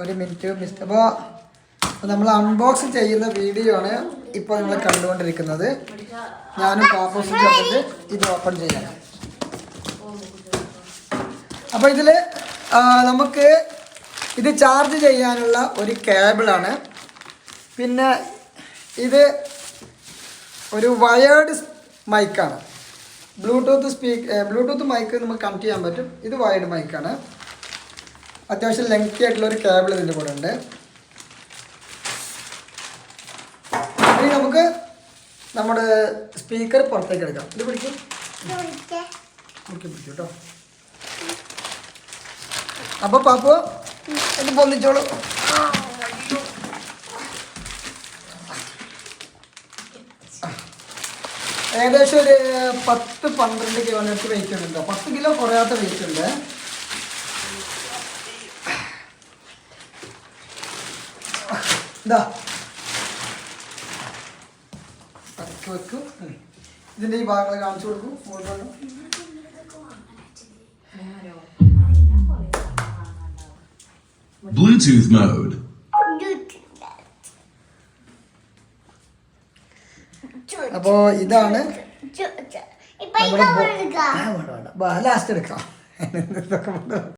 ഒരു minute mister. അപ്പോൾ നമ്മൾ അൺബോക്സ് ചെയ്യുന്ന വീഡിയോ ആണ് ഇപ്പോൾ നിങ്ങൾ കണ്ടുകൊണ്ടിരിക്കുന്നത്. ഞാനും പാപ്പൂസും ചേർന്നിട്ട് ഇത് ഓപ്പൺ ചെയ്യാം. അപ്പോൾ ഇതിൽ നമുക്ക് ഇത് ചാർജ് ചെയ്യാനുള്ള ഒരു കേബിളാണ്. പിന്നെ ഇത് ഒരു വയേർഡ് മൈക്കാണ്. ബ്ലൂടൂത്ത് മൈക്ക് നമുക്ക് കണക്ട് ചെയ്യാൻ പറ്റും. ഇത് വയേർഡ് മൈക്കാണ്. അത്യാവശ്യം ലെങ്തി ആയിട്ടുള്ള ഒരു കേബിൾ ഇതിൻ്റെ കൂടെ ഉണ്ട്. ഇനി നമുക്ക് നമ്മുടെ സ്പീക്കർ പുറത്തേക്ക് എടുക്കാം. ഇത് പിടിക്കും കേട്ടോ. അപ്പോൾ പാപ്പു ഇത് പൊന്നിച്ചോളൂ. ഏകദേശം ഒരു 10-12 കിലോമീറ്റർ വെയിറ്റ് ഉണ്ട്. 10 കിലോ കുറയാത്ത വെയിറ്റ് ഉണ്ട്. ഇതാ വെക്കും. ഇതിൻ്റെ ഈ ഭാഗങ്ങൾ കാണിച്ചു കൊടുക്കും. Bluetooth mode. അപ്പോൾ ഇതാണ് ലാസ്റ്റ് എടുക്കാം.